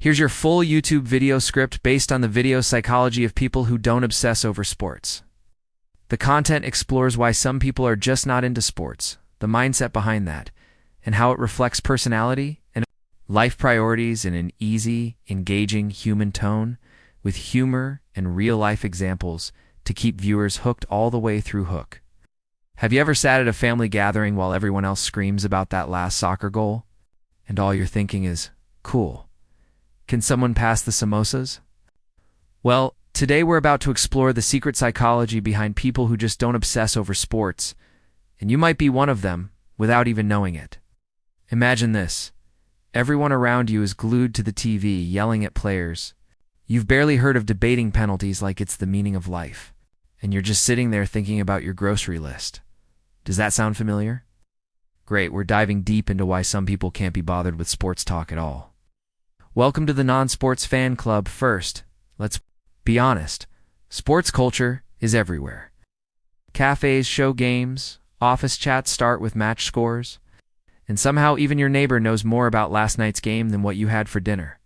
Here's your full YouTube video script based on the video psychology of people who don't obsess over sports. The content explores why some people are just not into sports, the mindset behind that, and how it reflects personality and life priorities in an easy, engaging human tone, with humor and real-life examples to keep viewers hooked all the way through hook. Have you ever sat at a family gathering while everyone else screams about that last soccer goal? And all you're thinking is, cool. Can someone pass the samosas? Well, today we're about to explore the secret psychology behind people who just don't obsess over sports, and you might be one of them without even knowing it. Imagine this. Everyone around you is glued to the TV, yelling at players. You've barely heard of debating penalties like it's the meaning of life, and you're just sitting there thinking about your grocery list. Does that sound familiar? Great, we're diving deep into why some people can't be bothered with sports talk at all. Welcome to the non-sports fan club. First, let's be honest. Sports culture is everywhere. Cafes show games, office chats start with match scores, and somehow even your neighbor knows more about last night's game than what you had for dinner.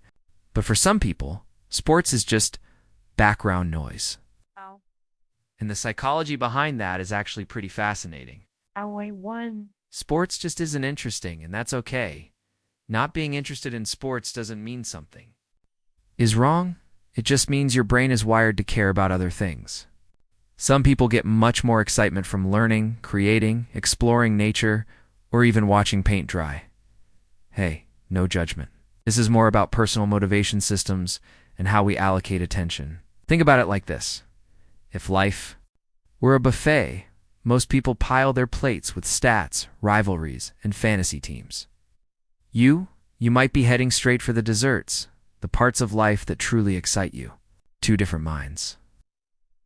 But for some people, sports is just background noise. Oh, And the psychology behind that is actually pretty fascinating. I won. Sports just isn't interesting, and that's okay. Not being interested in sports doesn't mean something is wrong. It just means your brain is wired to care about other things. Some people get much more excitement from learning, creating, exploring nature, or even watching paint dry. Hey, no judgment. This is more about personal motivation systems and how we allocate attention. Think about it like this. If life were a buffet, most people pile their plates with stats, rivalries, and fantasy teams. You might be heading straight for the desserts, the parts of life that truly excite you. Two different minds.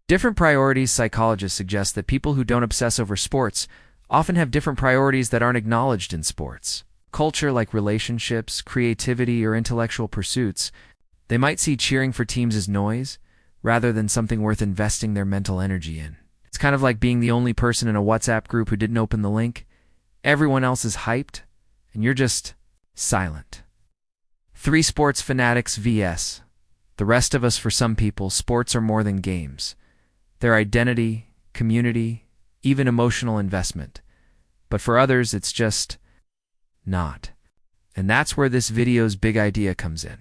Different priorities. Psychologists suggest that people who don't obsess over sports often have different priorities that aren't acknowledged in sports. Culture, like relationships, creativity, or intellectual pursuits, they might see cheering for teams as noise rather than something worth investing their mental energy in. It's kind of like being the only person in a WhatsApp group who didn't open the link. Everyone else is hyped, and you're just silent. 3 sports fanatics vs. the rest of us. For some people, sports are more than games. Their identity, community, even emotional investment. But for others, it's just not. And that's where this video's big idea comes in.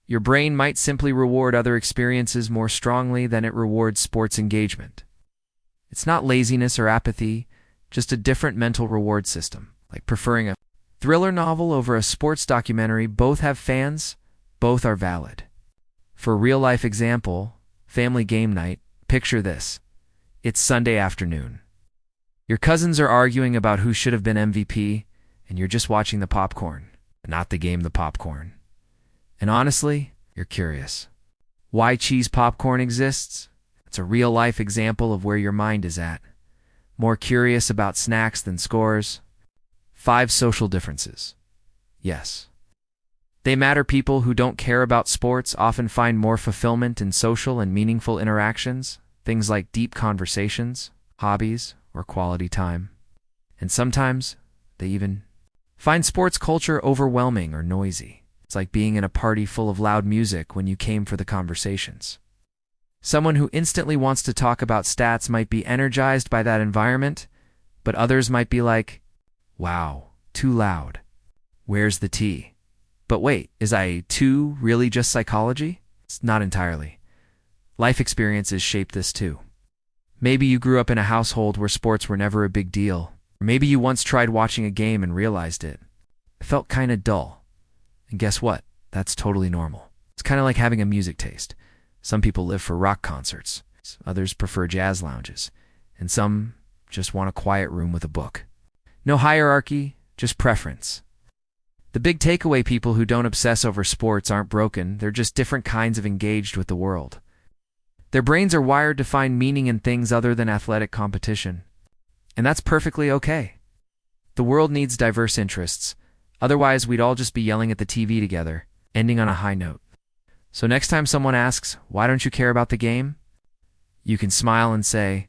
Your brain might simply reward other experiences more strongly than it rewards sports engagement. It's not laziness or apathy, just a different mental reward system, like preferring a thriller novel over a sports documentary. Both have fans, both are valid. For a real-life example, family game night, picture this. It's Sunday afternoon. Your cousins are arguing about who should have been MVP, and you're just watching the popcorn, not the game, the popcorn. And honestly, you're curious. Why cheese popcorn exists? It's a real-life example of where your mind is at. More curious about snacks than scores. 5 social differences. Yes. They matter. People who don't care about sports often find more fulfillment in social and meaningful interactions, things like deep conversations, hobbies, or quality time. And sometimes, they even find sports culture overwhelming or noisy. It's like being in a party full of loud music when you came for the conversations. Someone who instantly wants to talk about stats might be energized by that environment, but others might be like, wow, too loud. Where's the tea? But wait, is I2 really just psychology? It's not entirely. Life experiences shape this too. Maybe you grew up in a household where sports were never a big deal. Or maybe you once tried watching a game and realized it felt kind of dull. And guess what? That's totally normal. It's kind of like having a music taste. Some people live for rock concerts, others prefer jazz lounges, and some just want a quiet room with a book. No hierarchy, just preference. The big takeaway: people who don't obsess over sports aren't broken, they're just different kinds of engaged with the world. Their brains are wired to find meaning in things other than athletic competition. And that's perfectly okay. The world needs diverse interests, otherwise we'd all just be yelling at the TV together, ending on a high note. So next time someone asks, why don't you care about the game? You can smile and say,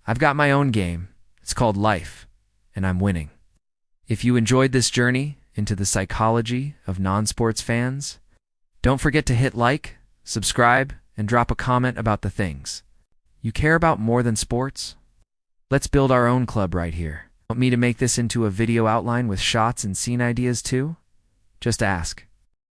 I've got my own game. It's called life, and I'm winning. If you enjoyed this journey into the psychology of non-sports fans, Don't forget to hit like, subscribe, and drop a comment about the things you care about more than sports. Let's build our own club right here. Want me to make this into a video outline with shots and scene ideas too? Just ask.